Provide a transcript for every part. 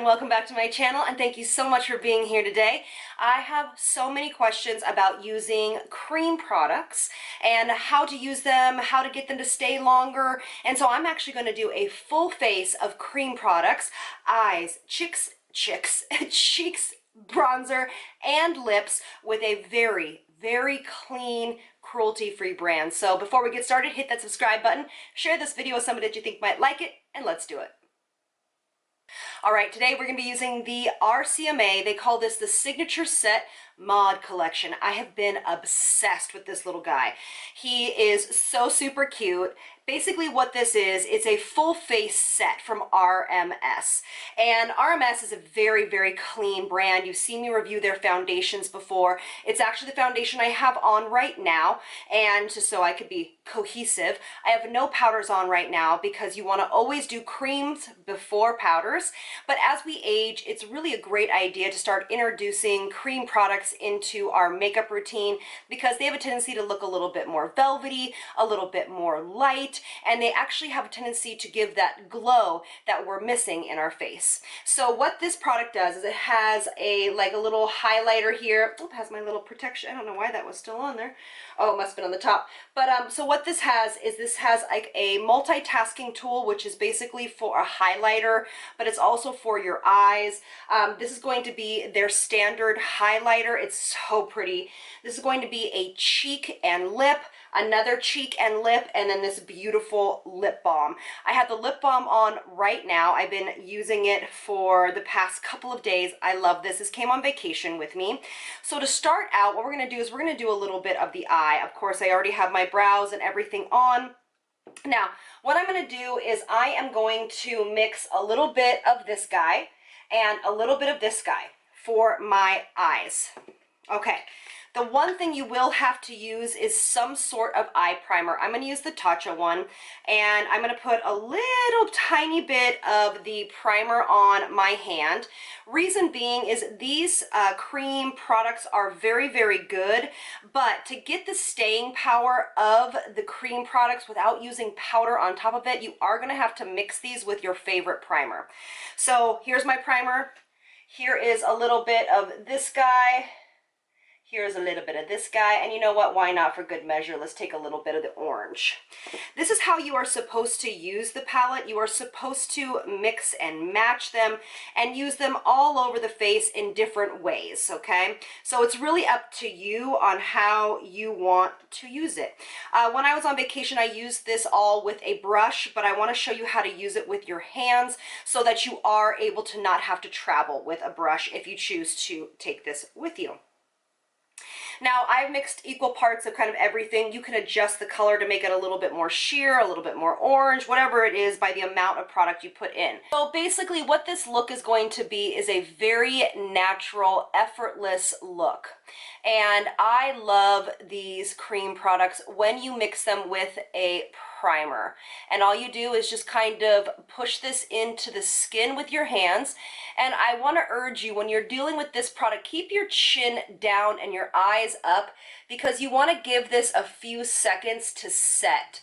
welcome back to my channel, and thank you so much for being here today. I have so many questions about using cream products and how to use them, how to get them to stay longer, and so I'm actually going to do a full face of cream products, eyes, cheeks, bronzer, and lips with a very clean, cruelty-free brand. So before we get started, hit that subscribe button, share this video with somebody that you think might like it, and let's do it. All right, today we're going to be using the RCMA. They call this the Signature Set Mod Collection. I have been obsessed with this little guy. He is so super cute. Basically what this is, it's a full face set from RMS. And RMS is a very clean brand. You've seen me review their foundations before. It's actually the foundation I have on right now. And just so I could be cohesive, I have no powders on right now because you want to always do creams before powders. But as we age, it's really a great idea to start introducing cream products into our makeup routine because they have a tendency to look a little bit more velvety, a little bit more light, and they actually have a tendency to give that glow that we're missing in our face. So what this product does is it has a little highlighter here. Oh, it has my little protection. I don't know why that was still on there. Oh, it must have been on the top. But so what this has is like a multitasking tool, which is basically for a highlighter, but it's also for your eyes. This is going to be their standard highlighter. It's so pretty. This is going to be a cheek and lip, another cheek and lip, and then this beautiful lip balm. I have the lip balm on right now. I've been using it for the past couple of days. I love this. This came on vacation with me. So to start out, what we're going to do is we're going to do a little bit of the eye. Of course, I already have my brows and everything on. Now, what I'm going to do is I am going to mix a little bit of this guy and a little bit of this guy for my eyes. Okay. The one thing you will have to use is some sort of eye primer. I'm going to use the TATCHA one, and I'm going to put a little tiny bit of the primer on my hand. Reason being is these cream products are very good, but to get the staying power of the cream products without using powder on top of it, you are going to have to mix these with your favorite primer. So here's my primer. Here is a little bit of this guy. Here's a little bit of this guy, and you know what, why not, for good measure, let's take a little bit of the orange. This is how you are supposed to use the palette. You are supposed to mix and match them and use them all over the face in different ways, okay? So it's really up to you on how you want to use it. When I was on vacation, I used this all with a brush, but I want to show you how to use it with your hands so that you are able to not have to travel with a brush if you choose to take this with you. Now, I've mixed equal parts of kind of everything. You can adjust the color to make it a little bit more sheer, a little bit more orange, whatever it is by the amount of product you put in. So basically what this look is going to be is a very natural, effortless look. And I love these cream products when you mix them with a primer. And all you do is just kind of push this into the skin with your hands. And I want to urge you, when you're dealing with this product, keep your chin down and your eyes up because you want to give this a few seconds to set.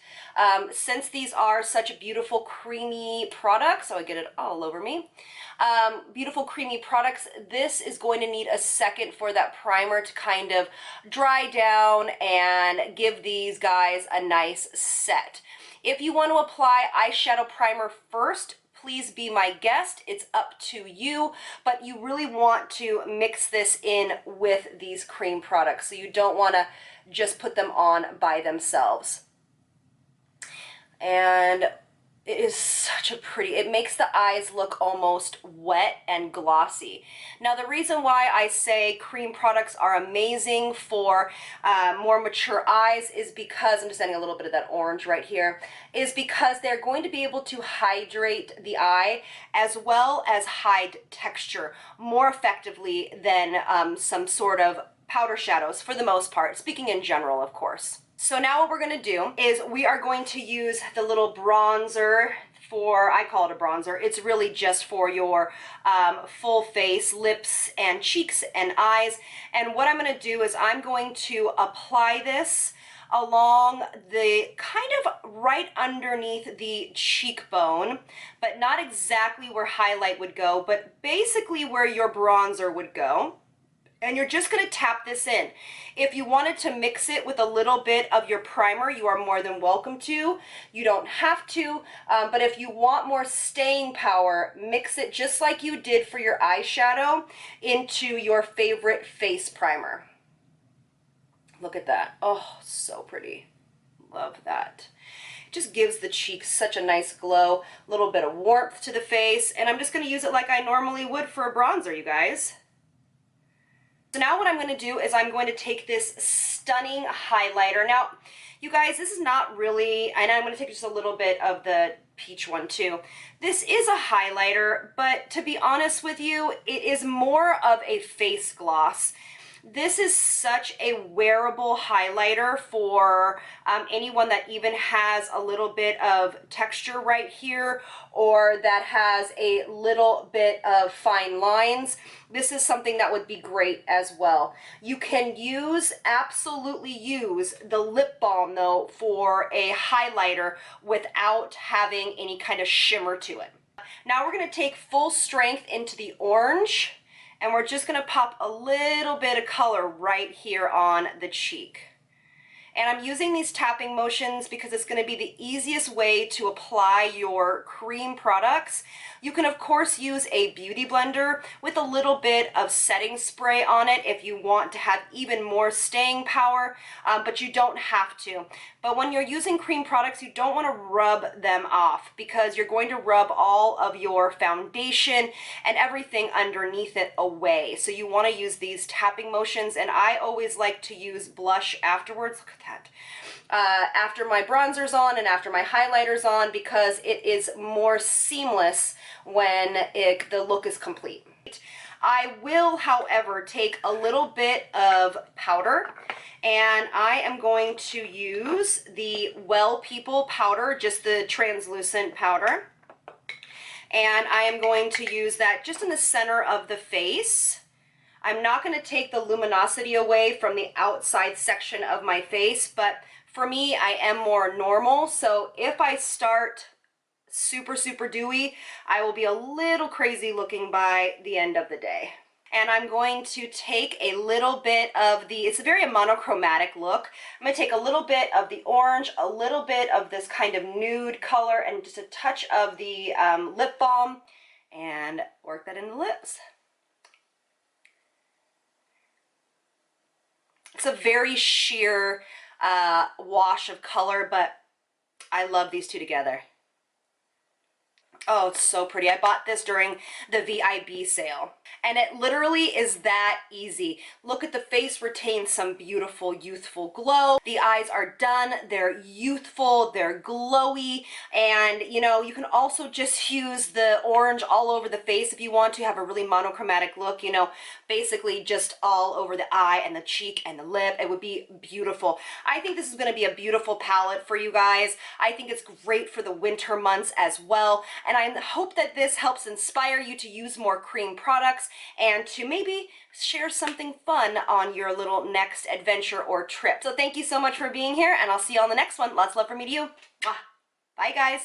Since these are such beautiful creamy products, so I get it all over me, beautiful creamy products, this is going to need a second for that primer to kind of dry down and give these guys a nice set. If you want to apply eyeshadow primer first, please be my guest. It's up to you, but you really want to mix this in with these cream products, so you don't want to just put them on by themselves. And it is such a pretty, it makes the eyes look almost wet and glossy. Now, the reason why I say cream products are amazing for more mature eyes is because, I'm just adding a little bit of that orange right here, is because they're going to be able to hydrate the eye as well as hide texture more effectively than some sort of powder shadows for the most part, speaking in general, of course. So now what we're going to do is we are going to use the little bronzer for, I call it a bronzer. It's really just for your full face, lips and cheeks and eyes. And what I'm going to do is I'm going to apply this along the kind of right right underneath the cheekbone, but not exactly where highlight would go, but basically where your bronzer would go. And you're just gonna tap this in. If you wanted to mix it with a little bit of your primer, you are more than welcome to. You don't have to, but if you want more staying power, mix it just like you did for your eyeshadow into your favorite face primer. Look at that. Oh, so pretty. Love that. Just gives the cheeks such a nice glow, a little bit of warmth to the face, and I'm just gonna use it like I normally would for a bronzer, you guys. So now what I'm going to do is I'm going to take this stunning highlighter. Now, you guys, this is not really, and I'm going to take just a little bit of the peach one too. This is a highlighter, but to be honest with you, it is more of a face gloss. This is such a wearable highlighter for anyone that even has a little bit of texture right here, or that has a little bit of fine lines. This is something that would be great as well. You can absolutely use the lip balm though for a highlighter without having any kind of shimmer to it. Now we're going to take full strength into the orange, and we're just going to pop a little bit of color right here on the cheek. And I'm using these tapping motions because it's going to be the easiest way to apply your cream products. You can of course use a beauty blender with a little bit of setting spray on it if you want to have even more staying power, but you don't have to. But when you're using cream products, you don't want to rub them off because you're going to rub all of your foundation and everything underneath it away. So you want to use these tapping motions, and I always like to use blush afterwards. Look at that. After my bronzer's on and after my highlighter's on, because it is more seamless when the look is complete. I will, however, take a little bit of powder, and I am going to use the Well People powder, just the translucent powder. And I am going to use that just in the center of the face. I'm not going to take the luminosity away from the outside section of my face, but for me, I am more normal. So if I start super, super dewy, I will be a little crazy looking by the end of the day. And I'm going to take a little bit of it's a very monochromatic look. I'm going to take a little bit of the orange, a little bit of this kind of nude color, and just a touch of the lip balm, and work that in the lips. It's a very sheer wash of color, but I love these two together. Oh, it's so pretty. I bought this during the VIB sale, and it literally is that easy. Look at the face, retain some beautiful youthful glow. The eyes are done. They're youthful, they're glowy, and you know, you can also just use the orange all over the face if you want to have a really monochromatic look, you know, basically just all over the eye and the cheek and the lip. It would be beautiful. I think this is going to be a beautiful palette for you guys. I think it's great for the winter months as well, and I hope that this helps inspire you to use more cream products and to maybe share something fun on your little next adventure or trip. So thank you so much for being here, and I'll see you on the next one. Lots of love from me to you. Bye, guys.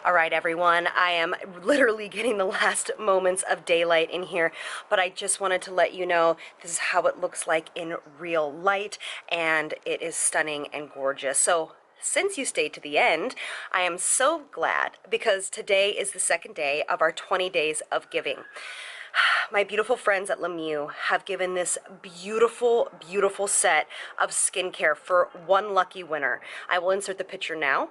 All right, everyone, I am literally getting the last moments of daylight in here, but I just wanted to let you know this is how it looks like in real light, and it is stunning and gorgeous. So since you stayed to the end, I am so glad, because today is the second day of our 20 days of giving. My beautiful friends at Lemieux have given this beautiful, beautiful set of skincare for one lucky winner. I will insert the picture now.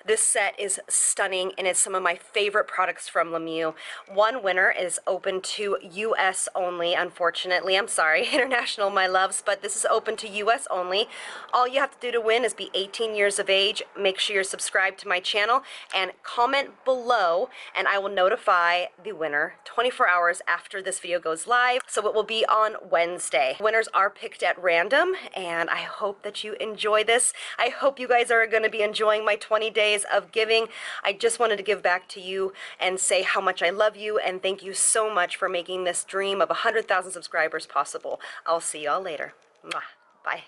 This set is stunning, and it's some of my favorite products from Lemieux. One winner is open to US only, unfortunately. I'm sorry, international, my loves, but this is open to US only. All you have to do to win is be 18 years of age. Make sure you're subscribed to my channel and comment below, and I will notify the winner 24 hours after this video goes live. So it will be on Wednesday. Winners are picked at random, and I hope that you enjoy this. I hope you guys are going to be enjoying my 20 days of giving. I just wanted to give back to you and say how much I love you, and thank you so much for making this dream of 100,000 subscribers possible. I'll see y'all later. Mwah. Bye.